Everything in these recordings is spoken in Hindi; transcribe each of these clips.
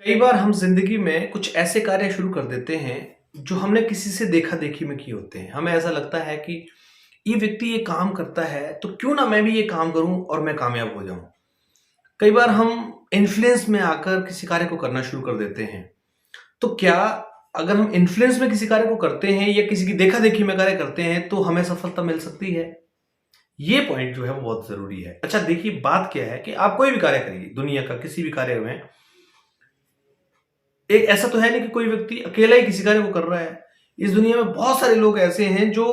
कई बार हम जिंदगी में कुछ ऐसे कार्य शुरू कर देते हैं जो हमने किसी से देखा देखी में किए होते हैं। हमें ऐसा लगता है कि ये व्यक्ति ये काम करता है तो क्यों ना मैं भी ये काम करूं और मैं कामयाब हो जाऊं। कई बार हम इन्फ्लुएंस में आकर किसी कार्य को करना शुरू कर देते हैं। तो क्या अगर हम इन्फ्लुएंस में किसी कार्य को करते हैं या किसी की देखा देखी में कार्य करते हैं तो हमें सफलता मिल सकती है? ये पॉइंट जो है वो बहुत जरूरी है। अच्छा देखिए, बात क्या है कि आप कोई भी कार्य करिए, दुनिया का किसी भी कार्य में एक ऐसा तो है नहीं कि कोई व्यक्ति अकेला ही किसी कार्य को कर रहा है। इस दुनिया में बहुत सारे लोग ऐसे हैं जो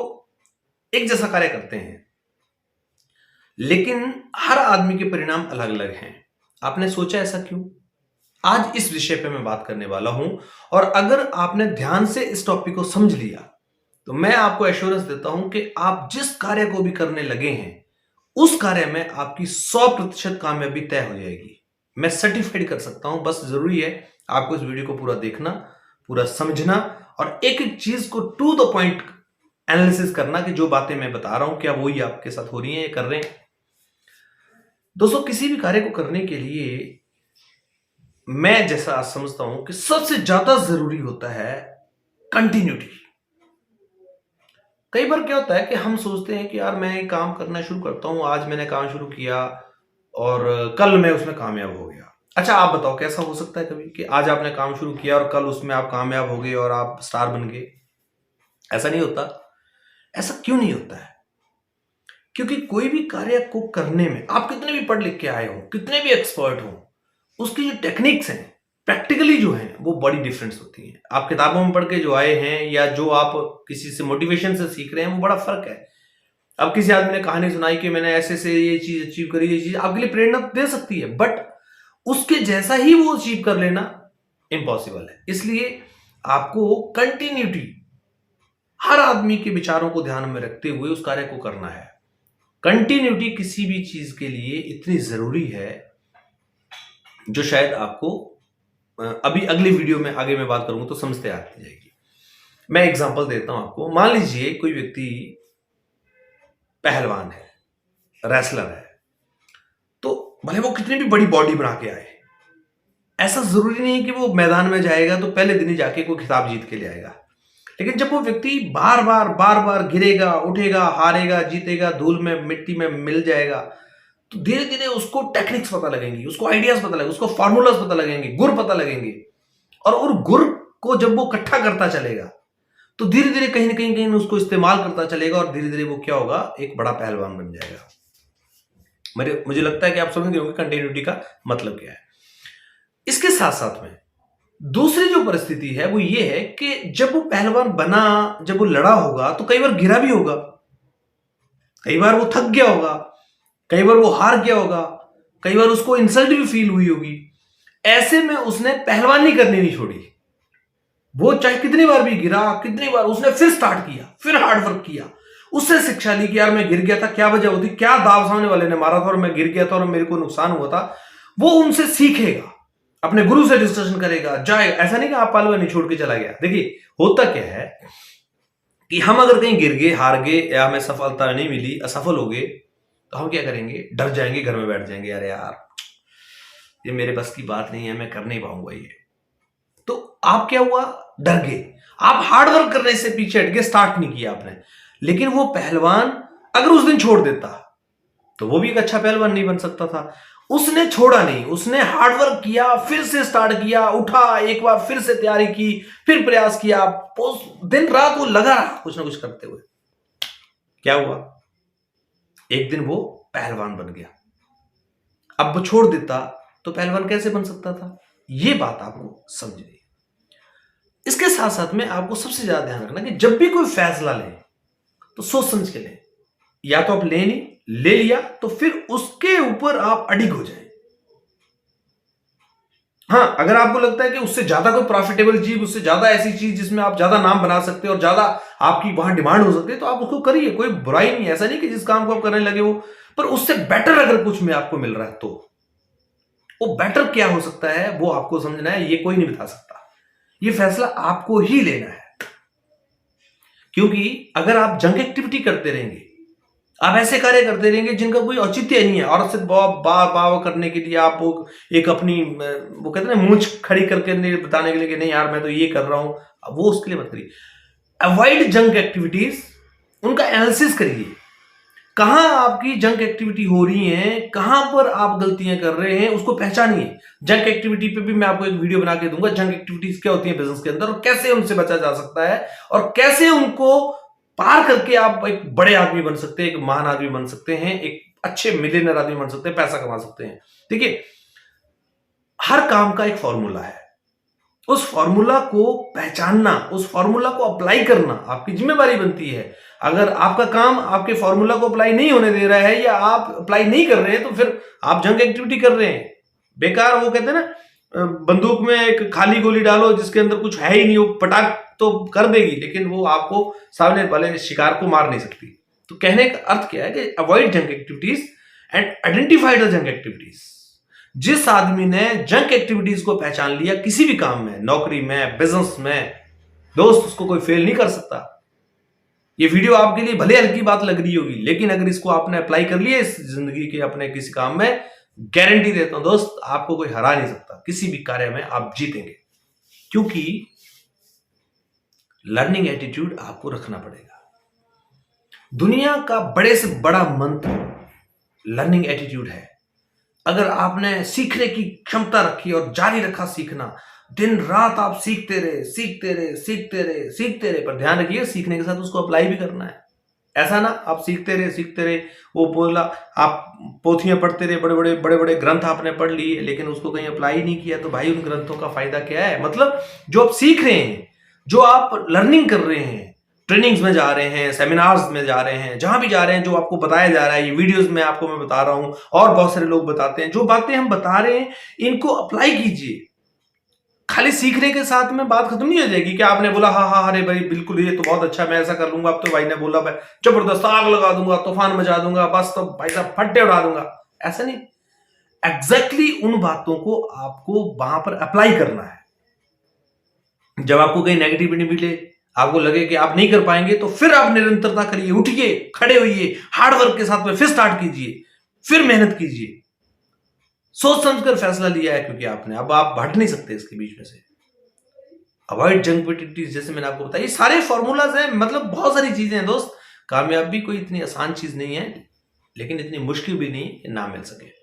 एक जैसा कार्य करते हैं, लेकिन हर आदमी के परिणाम अलग अलग हैं। आपने सोचा ऐसा क्यों? आज इस विषय पे मैं बात करने वाला हूं। और अगर आपने ध्यान से इस टॉपिक को समझ लिया तो मैं आपको एश्योरेंस देता हूं कि आप जिस कार्य को भी करने लगे हैं उस कार्य में आपकी 100% कामयाबी तय हो जाएगी। मैं सर्टिफाइड कर सकता हूं। बस जरूरी है आपको इस वीडियो को पूरा देखना, पूरा समझना और एक एक चीज को टू द पॉइंट एनालिसिस करना कि जो बातें मैं बता रहा हूं क्या वही आपके साथ हो रही हैं या कर रहे हैं। दोस्तों, किसी भी कार्य को करने के लिए मैं जैसा आज समझता हूं कि सबसे ज्यादा जरूरी होता है कंटिन्यूटी। कई बार क्या होता है कि हम सोचते हैं कि यार मैं एक काम करना शुरू करता हूं, आज मैंने काम शुरू किया और कल मैं उसमें कामयाब हो गया। अच्छा आप बताओ, कैसा हो सकता है कभी कि आज आपने काम शुरू किया और कल उसमें आप कामयाब हो गए और आप स्टार बन गए? ऐसा नहीं होता। ऐसा क्यों नहीं होता है? क्योंकि कोई भी कार्य को करने में आप कितने भी पढ़ लिख के आए हो, कितने भी एक्सपर्ट हो, उसकी जो टेक्निक्स हैं प्रैक्टिकली जो हैं वो बड़ी डिफरेंस होती हैं। आप किताबों में पढ़ के जो आए हैं या जो आप किसी से मोटिवेशन से सीख रहे हैं वो बड़ा फर्क है। अब किसी आदमी ने कहानी सुनाई कि मैंने ऐसे से ये चीज अचीव करी, ये चीज आपके लिए प्रेरणा दे सकती है, बट उसके जैसा ही वो अचीव कर लेना इम्पॉसिबल है। इसलिए आपको कंटिन्यूटी, हर आदमी के विचारों को ध्यान में रखते हुए उस कार्य को करना है। कंटिन्यूटी किसी भी चीज के लिए इतनी जरूरी है जो शायद आपको अभी अगली वीडियो में आगे मैं बात करूंगा तो समझते आती जाएगी। मैं एग्जांपल देता हूं आपको। मान लीजिए कोई व्यक्ति पहलवान है, रेसलर है, तो भले वो कितनी भी बड़ी बॉडी बना के आए, ऐसा जरूरी नहीं कि वो मैदान में जाएगा तो पहले दिन ही जाके कोई खिताब जीत के ले आएगा। लेकिन जब वो व्यक्ति बार बार गिरेगा, उठेगा, हारेगा, जीतेगा, धूल में मिट्टी में मिल जाएगा, तो धीरे धीरे उसको टेक्निक्स पता लगेंगी, उसको आइडियाज पता लगेंगे, उसको फॉर्मूलाज पता लगेंगे, गुर पता लगेंगे। और गुर को जब वो इकट्ठा करता चलेगा तो धीरे धीरे कहीं ना उसको इस्तेमाल करता चलेगा और धीरे धीरे वो क्या होगा, एक बड़ा पहलवान बन जाएगा। मुझे लगता है कि आप समझ गए होंगे कंटिन्यूटी का मतलब क्या है। इसके साथ साथ में दूसरी जो परिस्थिति है वो ये है कि जब वो पहलवान बना, जब वो लड़ा होगा तो कई बार गिरा भी होगा, कई बार वो थक गया होगा, कई बार वो हार गया होगा, कई बार उसको इंसल्ट भी फील हुई होगी। ऐसे में उसने पहलवानी करनी नहीं छोड़ी। वो चाहे कितनी बार भी गिरा, कितनी बार उसने फिर स्टार्ट किया, फिर हार्ड वर्क किया, उससे शिक्षा ली कि यार मैं गिर गया था, क्या वजह होती, क्या दाव सामने वाले ने मारा था और मैं गिर गया था और मेरे को नुकसान हुआ था। वो उनसे सीखेगा, अपने गुरु से डिस्कशन करेगा, जाएगा। ऐसा नहीं कि आप पहलवानी छोड़ के चला गया। देखिए होता क्या है कि हम अगर कहीं गिर गए, हार गए या हमें सफलता नहीं मिली, असफल हो गए, तो हम क्या करेंगे? डर जाएंगे, घर में बैठ जाएंगे, अरे यार ये मेरे बस की बात नहीं है, मैं कर नहीं पाऊंगा ये। तो आप क्या हुआ? डर गए। आप हार्ड वर्क करने से पीछे हट गए, स्टार्ट नहीं किया आपने। लेकिन वो पहलवान अगर उस दिन छोड़ देता तो वो भी एक अच्छा पहलवान नहीं बन सकता था। उसने छोड़ा नहीं, उसने हार्ड वर्क किया, फिर से स्टार्ट किया, उठा, एक बार फिर से तैयारी की, फिर प्रयास किया, दिन रात वो लगा रहा कुछ ना कुछ करते हुए। क्या हुआ? एक दिन वो पहलवान बन गया। अब वो छोड़ देता तो पहलवान कैसे बन सकता था? ये बात आपको समझनी। इसके साथ साथ में आपको सबसे ज्यादा ध्यान रखना कि जब भी कोई फैसला लें तो सोच समझ के लें। या तो आप ले नहीं, ले लिया तो फिर उसके ऊपर आप अडिग हो जाए। हां, अगर आपको लगता है कि उससे ज्यादा कोई प्रॉफिटेबल चीज, उससे ज्यादा ऐसी चीज जिसमें आप ज्यादा नाम बना सकते हो और ज्यादा आपकी वहां डिमांड हो सकती है, तो आप उसको करिए, कोई बुराई नहीं है। ऐसा नहीं कि जिस काम को आप करने लगे वो, पर उससे बेटर अगर कुछ में आपको मिल रहा है तो वो बेटर क्या हो सकता है वो आपको समझना है। ये कोई नहीं बता सकता, ये फैसला आपको ही लेना है। क्योंकि अगर आप जंग एक्टिविटी करते रहेंगे, आप ऐसे कार्य करते रहेंगे जिनका कोई औचित्य नहीं है, और सिर्फ बा करने के लिए आप वो एक अपनी वो कहते हैं ना मूंछ खड़ी करके बताने के लिए कि नहीं यार मैं तो ये कर रहा हूं, वो उसके लिए मत करिए। अवॉइड जंक एक्टिविटीज, उनका एनालिसिस करिए, कहां आपकी जंक एक्टिविटी हो रही है, कहां पर आप गलतियां कर रहे हैं, उसको पहचानिए। जंक एक्टिविटी पे भी मैं आपको एक वीडियो बना के दूंगा, जंक एक्टिविटीज क्या होती है बिजनेस के अंदर और कैसे उनसे बचा जा सकता है, और कैसे उनको पार करके आप एक बड़े आदमी बन सकते हैं, एक महान आदमी बन सकते हैं, एक अच्छे मिलियनर आदमी बन सकते हैं, पैसा कमा सकते हैं। देखिए, हर काम का एक फॉर्मूला है, उस फॉर्मूला को पहचानना, उस फॉर्मूला को अप्लाई करना आपकी जिम्मेदारी बनती है। अगर आपका काम आपके फॉर्मूला को अप्लाई नहीं होने दे रहा है या आप अप्लाई नहीं कर रहे हैं, तो फिर आप जंक एक्टिविटी कर रहे हैं, बेकार। वो कहते हैं ना, बंदूक में एक खाली गोली डालो जिसके अंदर कुछ है ही नहीं, वो पटाख तो कर देगी लेकिन वो आपको सामने वाले शिकार को मार नहीं सकती। तो कहने का अर्थ क्या है कि avoid junk activities and identify the junk activities. जिस आदमी ने जंक एक्टिविटीज को पहचान लिया किसी भी काम में, नौकरी में, बिजनेस में, दोस्त, उसको कोई फेल नहीं कर सकता। ये वीडियो आपके लिए भले हल्की बात लग रही होगी, लेकिन अगर इसको आपने अप्लाई कर लिया इस जिंदगी के अपने किसी काम में, गारंटी देता हूं दोस्त, आपको कोई हरा नहीं सकता, किसी भी कार्य में आप जीतेंगे। क्योंकि लर्निंग एटीट्यूड आपको रखना पड़ेगा। दुनिया का बड़े से बड़ा मंत्र लर्निंग एटीट्यूड है। अगर आपने सीखने की क्षमता रखी और जारी रखा सीखना, दिन रात आप सीखते रहे, सीखते रहे, सीखते रहे, सीखते रहे, पर ध्यान रखिए सीखने के साथ उसको अप्लाई भी करना है। ऐसा ना आप सीखते रहे, सीखते रहे, वो बोला आप पोथियां पढ़ते रहे, बड़े बड़े ग्रंथ आपने पढ़ लिए लेकिन उसको कहीं अप्लाई नहीं किया, तो भाई उन ग्रंथों का फायदा क्या है। मतलब जो आप सीख रहे हैं, जो आप लर्निंग कर रहे हैं, ट्रेनिंग्स में जा रहे हैं, सेमिनार्स में जा रहे हैं, जहां भी जा रहे हैं, जो आपको बताया जा रहा है, ये वीडियोस में आपको मैं बता रहा हूं और बहुत सारे लोग बताते हैं, जो बातें हम बता रहे हैं इनको अप्लाई कीजिए। खाली सीखने के साथ में बात खत्म नहीं हो जाएगी कि आपने बोला हाँ हाँ अरे भाई बिल्कुल ये तो बहुत अच्छा, मैं ऐसा कर लूंगा, अब तो भाई ने बोला मैं जबरदस्त आग लगा दूंगा, तूफान मचा दूंगा, बस तो भाई साहब फट्टे उड़ा दूंगा। ऐसा नहीं, एग्जैक्टली उन बातों को आपको वहां पर अप्लाई करना है। जब आपको कहीं नेगेटिविटी मिले, आपको लगे कि आप नहीं कर पाएंगे, तो फिर आप निरंतरता करिए, उठिए, खड़े होइए, हार्डवर्क के साथ में फिर स्टार्ट कीजिए, फिर मेहनत कीजिए। सोच समझकर फैसला लिया है क्योंकि आपने, अब आप हट नहीं सकते इसके बीच में से। अवॉइड जंक एक्टिविटीज, जैसे मैंने आपको बताया, ये सारे फॉर्मूलाज हैं, मतलब बहुत सारी चीजें हैं दोस्त। कामयाबी कोई इतनी आसान चीज नहीं है, लेकिन इतनी मुश्किल भी नहीं कि ना मिल सके।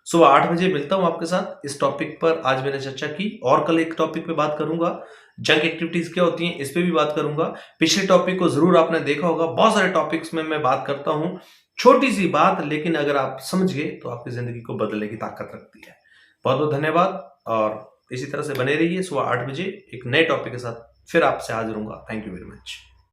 सुबह 8 बजे मिलता हूं आपके साथ इस टॉपिक पर। आज मैंने चर्चा की और कल एक टॉपिक पे बात करूंगा, जंक एक्टिविटीज क्या होती हैं, इस पे भी बात करूंगा। पिछले टॉपिक को जरूर आपने देखा होगा, बहुत सारे टॉपिक्स में मैं बात करता हूं, छोटी सी बात, लेकिन अगर आप समझ गए तो आपकी जिंदगी को बदलने की ताकत रखती है। बहुत बहुत धन्यवाद, और इसी तरह से बने रहिए। सुबह 8 बजे एक नए टॉपिक के साथ फिर आपसे हाजिर होऊंगा। Thank you very much.